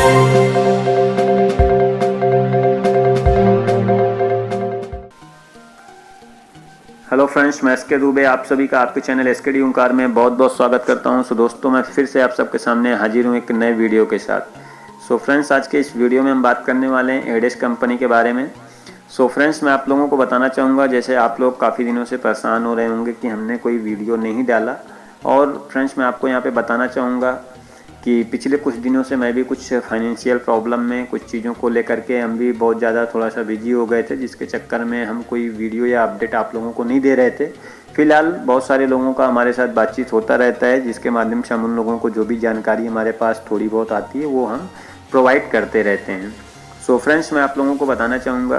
Hello friends, मैं SK Dubey आप सभी का आपके चैनल एसके ओंकार में बहुत बहुत स्वागत करता हूं। सो दोस्तों, मैं फिर से आप सबके सामने हाजिर हूं एक नए वीडियो के साथ। सो फ्रेंड्स, आज के इस वीडियो में हम बात करने वाले हैं एडेस कंपनी के बारे में। सो फ्रेंड्स, मैं आप लोगों को बताना चाहूँगा, जैसे आप लोग काफ़ी दिनों से परेशान हो रहे होंगे कि हमने कोई वीडियो नहीं डाला। और फ्रेंड्स, मैं आपको यहाँ पर बताना चाहूँगा कि पिछले कुछ दिनों से मैं भी कुछ फाइनेंशियल प्रॉब्लम में कुछ चीज़ों को लेकर के हम भी बहुत ज़्यादा थोड़ा सा बिजी हो गए थे, जिसके चक्कर में हम कोई वीडियो या अपडेट आप लोगों को नहीं दे रहे थे। फ़िलहाल बहुत सारे लोगों का हमारे साथ बातचीत होता रहता है, जिसके माध्यम से हम उन लोगों को जो भी जानकारी हमारे पास थोड़ी बहुत आती है वो हम प्रोवाइड करते रहते हैं। सो फ्रेंड्स, मैं आप लोगों को बताना चाहूँगा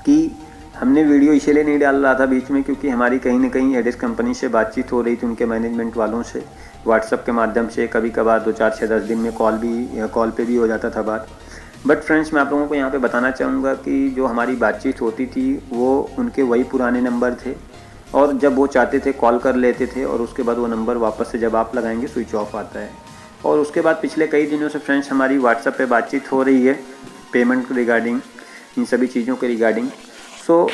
कि हमने वीडियो इसलिए नहीं डाल रहा था बीच में, क्योंकि हमारी कहीं ना कहीं एडेस कंपनी से बातचीत हो रही थी, उनके मैनेजमेंट वालों से व्हाट्सएप के माध्यम से। कभी कभार 2, 4, 6, 10 दिन में कॉल पे भी हो जाता था बात। बट फ्रेंड्स, मैं आप लोगों को यहाँ पे बताना चाहूँगा कि जो हमारी बातचीत होती थी वो उनके वही पुराने नंबर थे, और जब वो चाहते थे कॉल कर लेते थे, और उसके बाद वो नंबर वापस से जब आप लगाएंगे स्विच ऑफ आता है। और उसके बाद पिछले कई दिनों से फ्रेंड्स हमारी व्हाट्सएप पे बातचीत हो रही है पेमेंट रिगार्डिंग, इन सभी चीज़ों के रिगार्डिंग। सो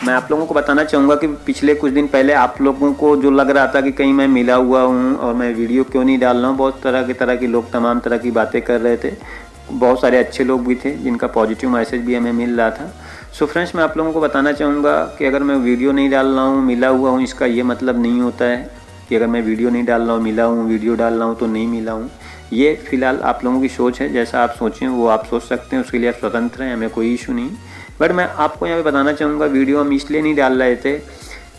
मैं आप लोगों को बताना चाहूँगा कि पिछले कुछ दिन पहले आप लोगों को जो लग रहा था कि कहीं मैं मिला हुआ हूँ और मैं वीडियो क्यों नहीं डाल रहा हूँ, बहुत तरह के लोग तमाम तरह की बातें कर रहे थे। बहुत सारे अच्छे लोग भी थे जिनका पॉजिटिव मैसेज भी हमें मिल रहा था। सो फ्रेंड्स, मैं आप लोगों को बताना चाहूँगा कि अगर मैं वीडियो नहीं डाल रहा हूँ, मिला हुआ हूँ, इसका ये मतलब नहीं होता है कि अगर मैं वीडियो नहीं डाल रहा हूँ, मिला हूँ, वीडियो डाल रहा हूँ तो नहीं मिला हूँ। ये फ़िलहाल आप लोगों की सोच है, जैसा आप सोचें वो आप सोच सकते हैं, उसके लिए आप स्वतंत्र हैं, हमें कोई इशू नहीं। बट मैं आपको यहाँ पे बताना चाहूँगा, वीडियो हम इसलिए नहीं डाल रहे थे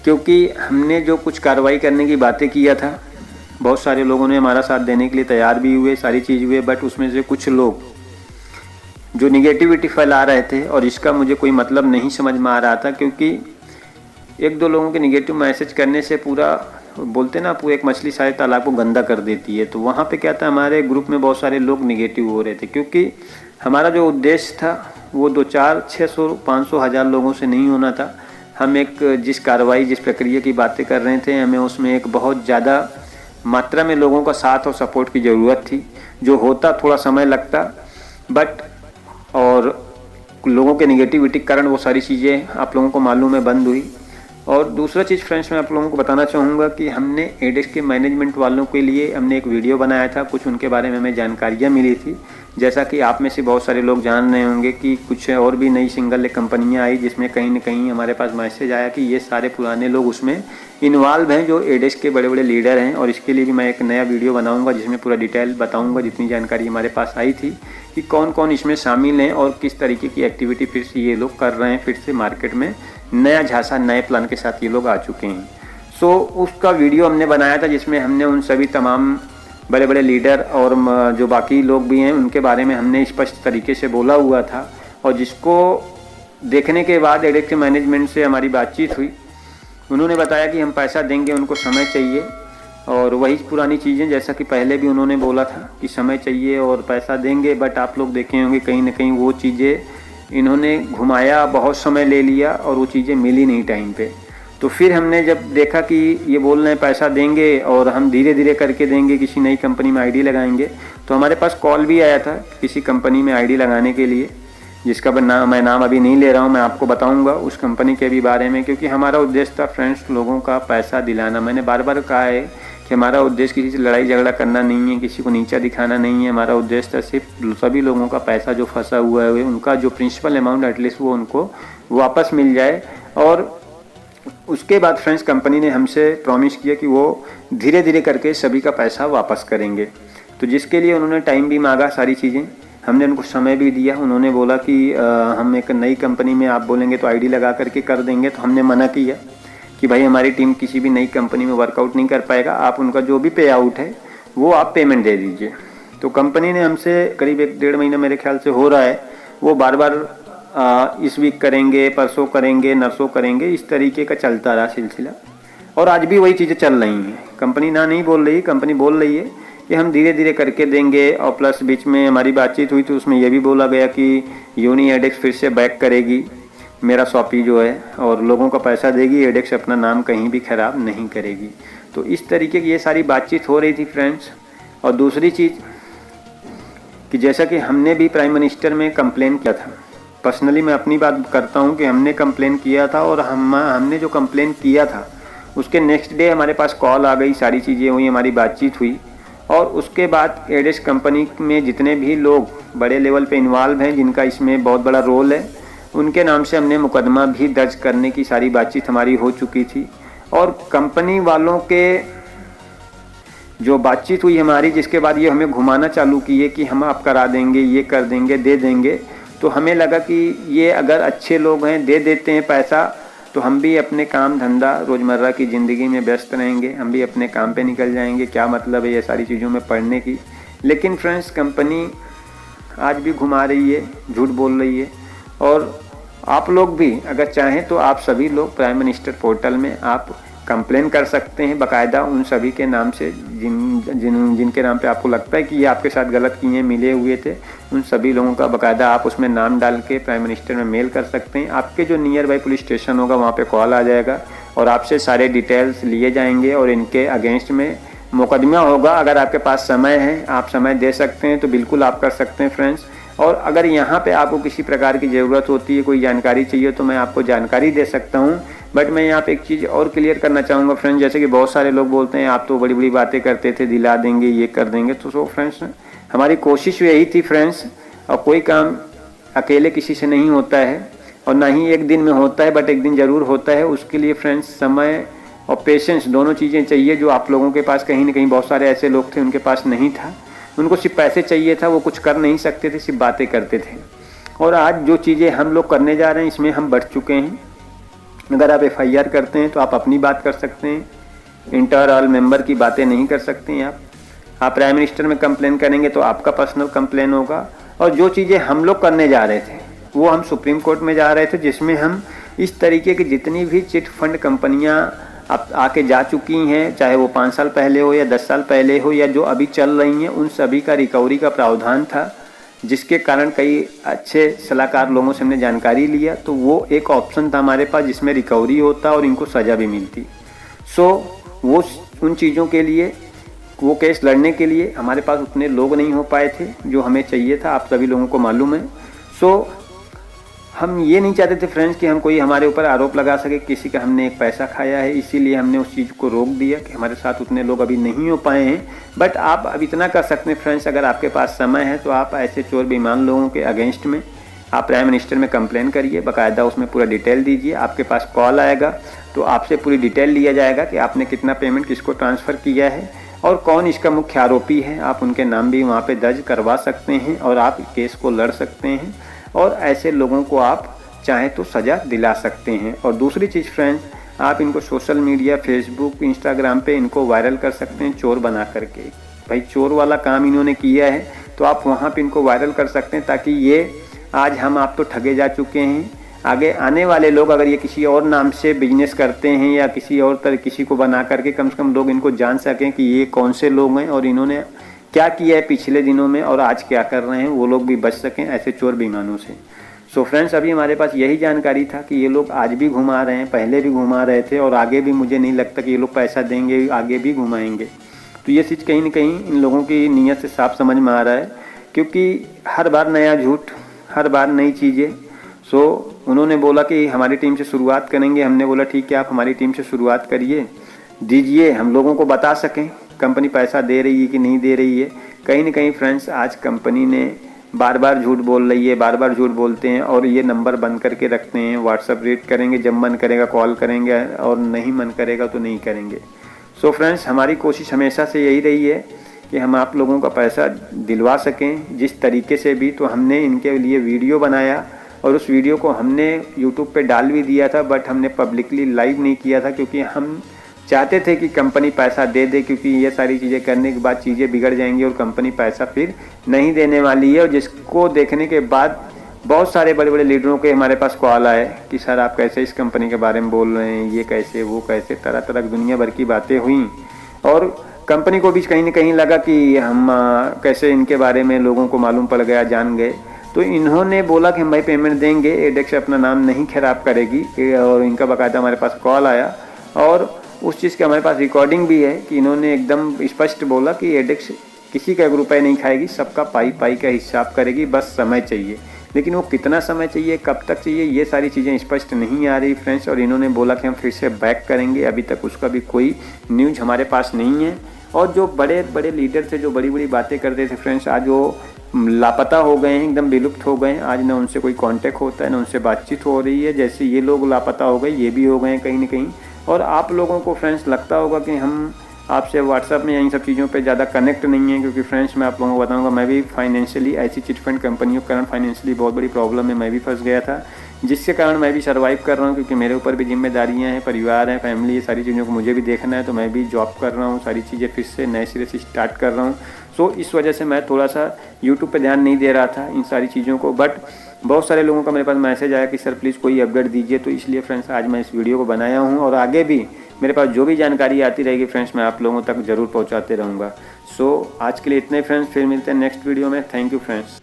क्योंकि हमने जो कुछ कार्रवाई करने की बातें किया था, बहुत सारे लोगों ने हमारा साथ देने के लिए तैयार भी हुए, सारी चीज़ हुए। बट उसमें से कुछ लोग जो निगेटिविटी फैला रहे थे, और इसका मुझे कोई मतलब नहीं समझ में आ रहा था, क्योंकि 1-2 लोगों के निगेटिव मैसेज करने से पूरा बोलते ना, पूरा एक मछली सारे तालाब को गंदा कर देती है। तो वहाँ पे क्या था, हमारे ग्रुप में बहुत सारे लोग निगेटिव हो रहे थे, क्योंकि हमारा जो उद्देश्य था वो 2, 4, 600, 500, 1000 लोगों से नहीं होना था। हम एक जिस कार्रवाई, जिस प्रक्रिया की बातें कर रहे थे, हमें उसमें एक बहुत ज़्यादा मात्रा में लोगों का साथ और सपोर्ट की ज़रूरत थी। जो होता थोड़ा समय लगता, बट और लोगों के निगेटिविटी के कारण वो सारी चीज़ें आप लोगों को मालूम है बंद हुई। और दूसरा चीज़ फ्रेंड्स, मैं आप लोगों को बताना चाहूँगा कि हमने एडेस के मैनेजमेंट वालों के लिए हमने एक वीडियो बनाया था, कुछ उनके बारे में हमें जानकारियाँ मिली थी। जैसा कि आप में से बहुत सारे लोग जान रहे होंगे कि कुछ और भी नई सिंगल कंपनियाँ आई, जिसमें कहीं ना कहीं हमारे पास मैसेज आया कि ये सारे पुराने लोग उसमें इन्वॉल्व हैं, जो एडेस के बड़े बड़े लीडर हैं। और इसके लिए भी मैं एक नया वीडियो बनाऊँगा जिसमें पूरा डिटेल बताऊँगा, जितनी जानकारी हमारे पास आई थी कि कौन कौन इसमें शामिल हैं और किस तरीके की एक्टिविटी फिर से ये लोग कर रहे हैं। फिर से मार्केट में नया झांसा, नए प्लान के साथ ये लोग आ चुके हैं। सो उसका वीडियो हमने बनाया था, जिसमें हमने उन सभी तमाम बड़े बड़े लीडर और जो बाकी लोग भी हैं उनके बारे में हमने स्पष्ट तरीके से बोला हुआ था। और जिसको देखने के बाद एडेस के मैनेजमेंट से हमारी बातचीत हुई, उन्होंने बताया कि हम पैसा देंगे, उनको समय चाहिए। और वही पुरानी चीज़ें, जैसा कि पहले भी उन्होंने बोला था कि समय चाहिए और पैसा देंगे। बट आप लोग देखे होंगे कहीं ना कहीं वो चीज़ें इन्होंने घुमाया, बहुत समय ले लिया और वो चीज़ें मिली नहीं टाइम पे। तो फिर हमने जब देखा कि ये बोल रहे हैं पैसा देंगे और हम धीरे धीरे करके देंगे, किसी नई कंपनी में आईडी लगाएंगे, तो हमारे पास कॉल भी आया था किसी कंपनी में आईडी लगाने के लिए, जिसका मैं नाम अभी नहीं ले रहा हूँ। मैं आपको बताऊँगा उस कंपनी के भी बारे में, क्योंकि हमारा उद्देश्य था फ्रेंड्स लोगों का पैसा दिलाना। मैंने बार बार कहा है कि हमारा उद्देश्य किसी से लड़ाई झगड़ा करना नहीं है, किसी को नीचा दिखाना नहीं है। हमारा उद्देश्य था सिर्फ सभी लोगों का पैसा जो फंसा हुआ है, उनका जो प्रिंसिपल अमाउंट एटलीस्ट वो उनको वापस मिल जाए। और उसके बाद फ्रेंड्स कंपनी ने हमसे प्रॉमिस किया कि वो धीरे धीरे करके सभी का पैसा वापस करेंगे। तो जिसके लिए उन्होंने टाइम भी मांगा, सारी चीज़ें हमने उनको समय भी दिया। उन्होंने बोला कि हम एक नई कंपनी में आप बोलेंगे तो आईडी लगा करके कर देंगे। तो हमने मना किया कि भाई हमारी टीम किसी भी नई कंपनी में वर्कआउट नहीं कर पाएगा, आप उनका जो भी पे आउट है वो आप पेमेंट दे दीजिए। तो कंपनी ने हमसे करीब 1-1.5 महीना मेरे ख्याल से हो रहा है, वो बार बार इस वीक करेंगे, परसों करेंगे, नरसों करेंगे, इस तरीके का चलता रहा सिलसिला। और आज भी वही चीज़ें चल रही हैं। कंपनी ना नहीं बोल रही, कंपनी बोल रही है कि हम धीरे धीरे करके देंगे। और प्लस बीच में हमारी बातचीत हुई तो उसमें यह भी बोला गया कि यूनी एडेक्स फिर से बैक करेगी मेरा शॉपी जो है, और लोगों का पैसा देगी, एडेक्स अपना नाम कहीं भी ख़राब नहीं करेगी। तो इस तरीके की ये सारी बातचीत हो रही थी फ्रेंड्स। और दूसरी चीज़ कि जैसा कि हमने भी प्राइम मिनिस्टर में कंप्लेन किया था। पर्सनली मैं अपनी बात करता हूँ कि हमने कंप्लेन किया था और हमने जो कंप्लेन किया था उसके नेक्स्ट डे हमारे पास कॉल आ गई, सारी चीज़ें हुई, हमारी बातचीत हुई और उसके बाद एडेस कंपनी में जितने भी लोग बड़े लेवल पे इन्वॉल्व हैं, जिनका इसमें बहुत बड़ा रोल है, उनके नाम से हमने मुकदमा भी दर्ज करने की सारी बातचीत हमारी हो चुकी थी। और कंपनी वालों के जो बातचीत हुई हमारी, जिसके बाद ये हमें घुमाना चालू किए कि हम आप करा देंगे, ये कर देंगे, दे देंगे, तो हमें लगा कि ये अगर अच्छे लोग हैं, दे देते हैं पैसा, तो हम भी अपने काम धंधा रोज़मर्रा की ज़िंदगी में व्यस्त रहेंगे, हम भी अपने काम पे निकल जाएंगे। क्या मतलब है ये सारी चीज़ों में पढ़ने की। लेकिन फ्रेंड्स, कंपनी आज भी घुमा रही है, झूठ बोल रही है। और आप लोग भी अगर चाहें तो आप सभी लोग प्राइम मिनिस्टर पोर्टल में आप कंप्लेन कर सकते हैं बाकायदा उन सभी के नाम से जिनके नाम पे आपको लगता है कि ये आपके साथ गलत किए मिले हुए थे। उन सभी लोगों का बाकायदा आप उसमें नाम डाल के प्राइम मिनिस्टर में मेल कर सकते हैं। आपके जो नियर बाई पुलिस स्टेशन होगा वहाँ पे कॉल आ जाएगा और आपसे सारे डिटेल्स लिए जाएंगे और इनके अगेंस्ट में मुकदमा होगा। अगर आपके पास समय है, आप समय दे सकते हैं तो बिल्कुल आप कर सकते हैं फ्रेंड्स। और अगर यहाँ पे आपको किसी प्रकार की ज़रूरत होती है, कोई जानकारी चाहिए, तो मैं आपको जानकारी दे सकता हूँ। बट मैं यहाँ पे एक चीज़ और क्लियर करना चाहूँगा फ्रेंड्स, जैसे कि बहुत सारे लोग बोलते हैं आप तो बड़ी बड़ी बातें करते थे, दिला देंगे, ये कर देंगे। तो सो फ्रेंड्स, हमारी कोशिश यही थी फ्रेंड्स, और कोई काम अकेले किसी से नहीं होता है और ना ही एक दिन में होता है, बट एक दिन ज़रूर होता है। उसके लिए फ्रेंड्स समय और पेशेंस दोनों चीज़ें चाहिए, जो आप लोगों के पास कहीं ना कहीं बहुत सारे ऐसे लोग थे उनके पास नहीं था। उनको सिर्फ पैसे चाहिए था, वो कुछ कर नहीं सकते थे, सिर्फ बातें करते थे। और आज जो चीज़ें हम लोग करने जा रहे हैं इसमें हम बढ़ चुके हैं। अगर आप FIR करते हैं तो आप अपनी बात कर सकते हैं, इंटर ऑल मेंबर की बातें नहीं कर सकते हैं आप प्राइम मिनिस्टर में कंप्लेन करेंगे तो आपका पर्सनल कंप्लेन होगा। और जो चीज़ें हम लोग करने जा रहे थे वो हम सुप्रीम कोर्ट में जा रहे थे, जिसमें हम इस तरीके की जितनी भी चिट फंड कंपनियाँ अब आके जा चुकी हैं, चाहे वो 5 साल पहले हो या 10 साल पहले हो या जो अभी चल रही हैं, उन सभी का रिकवरी का प्रावधान था, जिसके कारण कई अच्छे सलाहकार लोगों से हमने जानकारी लिया। तो वो एक ऑप्शन था हमारे पास जिसमें रिकवरी होता और इनको सज़ा भी मिलती। वो उन चीज़ों के लिए, वो केस लड़ने के लिए हमारे पास उतने लोग नहीं हो पाए थे जो हमें चाहिए था, आप सभी लोगों को मालूम है। हम ये नहीं चाहते थे फ्रेंड्स कि हम कोई हमारे ऊपर आरोप लगा सके किसी का हमने एक पैसा खाया है, इसीलिए हमने उस चीज़ को रोक दिया कि हमारे साथ उतने लोग अभी नहीं हो पाए हैं। बट आप अब इतना कर सकते हैं फ्रेंड्स, अगर आपके पास समय है तो आप ऐसे चोर बेईमान लोगों के अगेंस्ट में आप प्राइम मिनिस्टर में कंप्लेन करिए, बाकायदा उसमें पूरा डिटेल दीजिए। आपके पास कॉल आएगा तो आपसे पूरी डिटेल लिया जाएगा कि आपने कितना पेमेंट किसको ट्रांसफ़र किया है और कौन इसका मुख्य आरोपी है। आप उनके नाम भी वहाँ पे दर्ज करवा सकते हैं और आप केस को लड़ सकते हैं और ऐसे लोगों को आप चाहें तो सज़ा दिला सकते हैं। और दूसरी चीज़ फ्रेंड्स, आप इनको सोशल मीडिया, फेसबुक, इंस्टाग्राम पे इनको वायरल कर सकते हैं चोर बना करके। भाई चोर वाला काम इन्होंने किया है तो आप वहाँ पे इनको वायरल कर सकते हैं, ताकि ये आज हम आप तो ठगे जा चुके हैं, आगे आने वाले लोग अगर ये किसी और नाम से बिजनेस करते हैं या किसी और तरह किसी को बना करके, कम से कम लोग इनको जान सकें कि ये कौन से लोग हैं और इन्होंने क्या किया है पिछले दिनों में और आज क्या कर रहे हैं, वो लोग भी बच सकें ऐसे चोर बेईमानों से। सो फ्रेंड्स, अभी हमारे पास यही जानकारी था कि ये लोग आज भी घुमा रहे हैं, पहले भी घुमा रहे थे और आगे भी मुझे नहीं लगता कि ये लोग पैसा देंगे, आगे भी घुमाएंगे। तो ये चीज़ कहीं ना कहीं इन लोगों की नीयत से साफ समझ में आ रहा है, क्योंकि हर बार नया झूठ, हर बार नई चीज़ें। सो उन्होंने बोला कि हमारी टीम से शुरुआत करेंगे, हमने बोला ठीक है आप हमारी टीम से शुरुआत करिए, दीजिए, हम लोगों को बता सकें कंपनी पैसा दे रही है कि नहीं दे रही है। कहीं ना कहीं फ्रेंड्स आज कंपनी ने बार बार झूठ बोल रही है, बार बार झूठ बोलते हैं और ये नंबर बंद करके रखते हैं। व्हाट्सअप रीड करेंगे, जब मन करेगा कॉल करेंगे और नहीं मन करेगा तो नहीं करेंगे। सो फ्रेंड्स, हमारी कोशिश हमेशा से यही रही है कि हम आप लोगों का पैसा दिलवा सकें जिस तरीके से भी। तो हमने इनके लिए वीडियो बनाया और उस वीडियो को हमने यूट्यूब पे डाल भी दिया था, बट हमने पब्लिकली लाइव नहीं किया था, क्योंकि हम चाहते थे कि कंपनी पैसा दे दे, क्योंकि ये सारी चीज़ें करने के बाद चीज़ें बिगड़ जाएंगी और कंपनी पैसा फिर नहीं देने वाली है। और जिसको देखने के बाद बहुत सारे बड़े बड़े लीडरों के हमारे पास कॉल आए कि सर आप कैसे इस कंपनी के बारे में बोल रहे हैं, ये कैसे वो कैसे, तरह तरह की दुनिया भर की बातें हुई और कंपनी को भी कहीं ना कहीं लगा कि हम कैसे इनके बारे में लोगों को मालूम पड़ गया, जान गए। तो इन्होंने बोला कि हम भाई पेमेंट देंगे, एडेक्स अपना नाम नहीं खराब करेगी। और इनका बाकायदा हमारे पास कॉल आया और उस चीज़ की हमारे पास रिकॉर्डिंग भी है कि इन्होंने एकदम स्पष्ट बोला कि एडेक्स किसी का 1 रुपये नहीं खाएगी, सबका पाई पाई का हिसाब करेगी, बस समय चाहिए। लेकिन वो कितना समय चाहिए, कब तक चाहिए, ये सारी चीज़ें स्पष्ट नहीं आ रही फ्रेंड्स। और इन्होंने बोला कि हम फिर से बैक करेंगे, अभी तक उसका भी कोई न्यूज़ हमारे पास नहीं है। और जो बड़े बड़े लीडर थे, जो बड़ी बड़ी बातें करते थे फ्रेंड्स, आज वो लापता हो गए हैं, एकदम विलुप्त हो गए हैं। आज ना उनसे कोई कांटेक्ट होता है, ना उनसे बातचीत हो रही है। जैसे ये लोग लापता हो गए, ये भी हो गए हैं कहीं ना कहीं। और आप लोगों को फ्रेंड्स लगता होगा कि हम आपसे व्हाट्सअप में या इन सब चीज़ों पे ज़्यादा कनेक्ट नहीं है, क्योंकि फ्रेंड्स मैं आप लोगों को बताऊंगा, मैं भी फाइनेंशियली ऐसी चिट फंड कंपनियों के कारण फाइनेंशियली बहुत बड़ी प्रॉब्लम में मैं भी फंस गया था, जिसके कारण मैं भी सर्वाइव कर रहा हूँ, क्योंकि मेरे ऊपर भी जिम्मेदारियाँ हैं, परिवार है, फैमिली, ये सारी चीज़ों को मुझे भी देखना है। तो मैं भी जॉब कर रहा हूँ, सारी चीज़ें फिर से नए सिरे से स्टार्ट कर रहा हूँ। सो इस वजह से मैं थोड़ा सा यूट्यूब पे ध्यान नहीं दे रहा था इन सारी चीज़ों को। बट बहुत सारे लोगों का मेरे पास मैसेज आया कि सर प्लीज़ कोई अपडेट दीजिए। तो इसलिए फ्रेंड्स आज मैं इस वीडियो को बनाया हूँ, और आगे भी मेरे पास जो भी जानकारी आती रहेगी फ्रेंड्स, मैं आप लोगों तक ज़रूर पहुँचाते रहूँगा। सो आज के लिए इतने फ्रेंड्स, फिर मिलते हैं नेक्स्ट वीडियो में। Thank you friends.